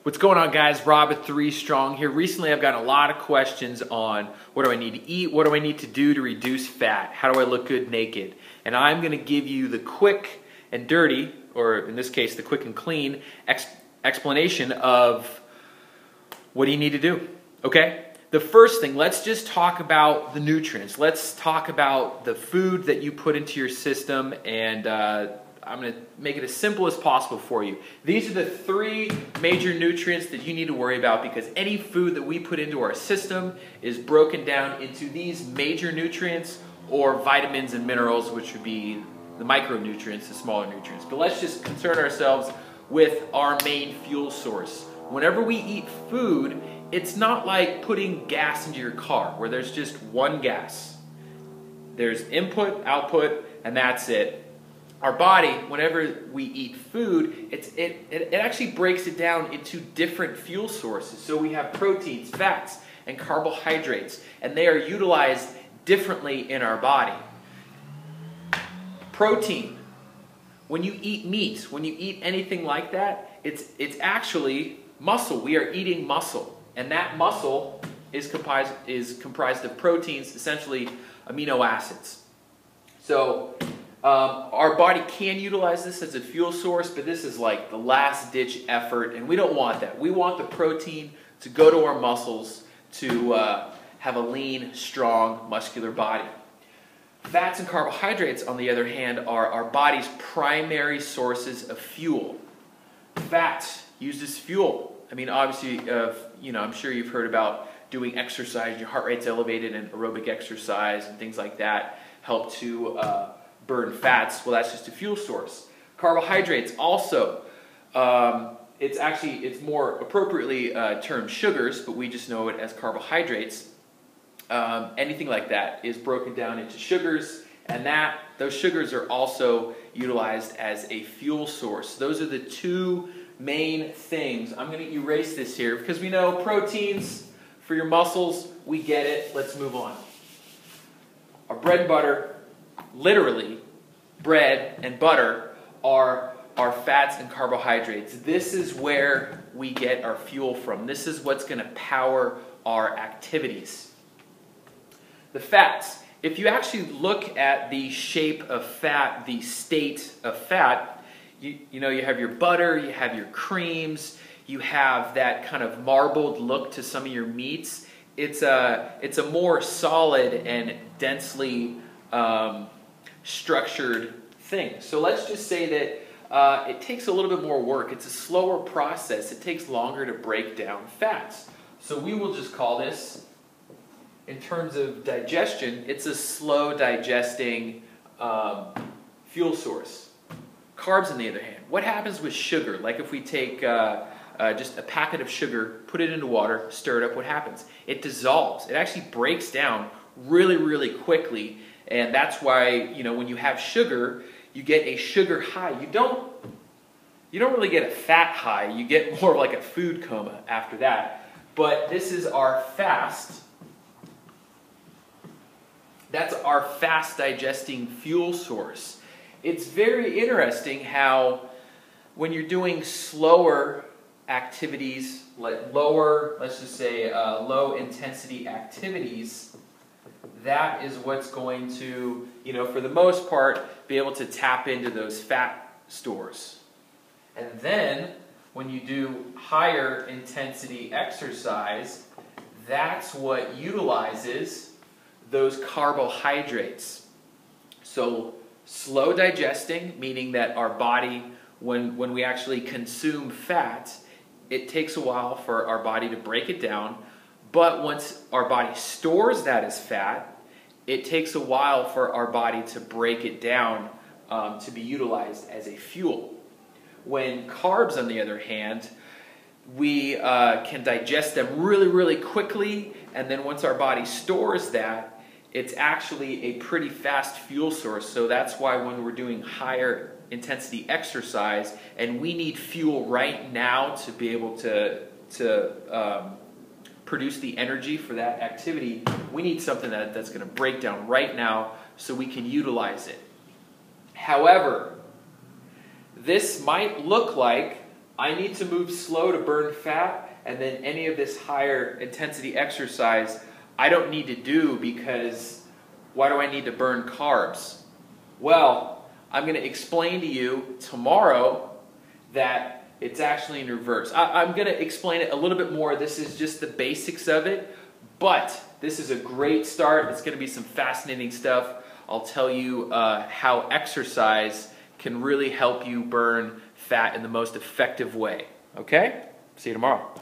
What's going on, guys? Rob at 3STRONG here. Recently I've gotten a lot of questions on what do I need to eat, what do I need to do to reduce fat, how do I look good naked? And I'm going to give you the quick and dirty, or in this case the quick and clean explanation of what do you need to do, okay? The first thing, let's just talk about the nutrients. Let's talk about the food that you put into your system, and I'm going to make it as simple as possible for you. These are the three major nutrients that you need to worry about, because any food that we put into our system is broken down into these major nutrients or vitamins and minerals, which would be the micronutrients, the smaller nutrients. But let's just concern ourselves with our main fuel source. Whenever we eat food, it's not like putting gas into your car where there's just one gas. There's input, output, and that's it. Our body, whenever we eat food, it actually breaks it down into different fuel sources. So we have proteins, fats, and carbohydrates, and they are utilized differently in our body. Protein, when you eat meat, when you eat anything like that, it's actually muscle. We are eating muscle, and that muscle is comprised of proteins, essentially amino acids. So our body can utilize this as a fuel source, but this is like the last-ditch effort, and we don't want that. We want the protein to go to our muscles to have a lean, strong, muscular body. Fats and carbohydrates, on the other hand, are our body's primary sources of fuel. Fats used as fuel. I mean, obviously, I'm sure you've heard about doing exercise, your heart rate's elevated, and aerobic exercise and things like that help to burn fats. Well, that's just a fuel source. Carbohydrates also, it's more appropriately termed sugars, but we just know it as carbohydrates. Anything like that is broken down into sugars, and those sugars are also utilized as a fuel source. Those are the two main things. I'm going to erase this here because we know proteins for your muscles, we get it. Let's move on. Our bread and butter, literally, bread and butter are our fats and carbohydrates. This is where we get our fuel from. This is what's going to power our activities. The fats. If you actually look at the shape of fat, the state of fat, you have your butter, you have your creams, you have that kind of marbled look to some of your meats. It's a more solid and densely structured thing. So let's just say that it takes a little bit more work. It's a slower process. It takes longer to break down fats. So we will just call this, in terms of digestion, it's a slow digesting fuel source. Carbs, on the other hand, what happens with sugar? Like if we take just a packet of sugar, put it into water, stir it up, what happens? It dissolves. It actually breaks down really, really quickly. And that's why, when you have sugar, you get a sugar high. You don't really get a fat high. You get more of like a food coma after that. But this is our fast. That's our fast digesting fuel source. It's very interesting how when you're doing slower activities, like let's just say low intensity activities, that is what's going to, for the most part, be able to tap into those fat stores. And then, when you do higher intensity exercise, that's what utilizes those carbohydrates. So, slow digesting, meaning that our body, when we actually consume fat, it takes a while for our body to break it down. But once our body stores that as fat, it takes a while for our body to break it down to be utilized as a fuel. When carbs, on the other hand, we can digest them really, really quickly, and then once our body stores that, it's actually a pretty fast fuel source. So that's why when we're doing higher intensity exercise and we need fuel right now to be able to produce the energy for that activity, we need something that's going to break down right now so we can utilize it. However, this might look like I need to move slow to burn fat, and then any of this higher intensity exercise I don't need to do because why do I need to burn carbs? Well, I'm going to explain to you tomorrow that it's actually in reverse. I'm going to explain it a little bit more. This is just the basics of it, but this is a great start. It's going to be some fascinating stuff. I'll tell you how exercise can really help you burn fat in the most effective way. Okay? See you tomorrow.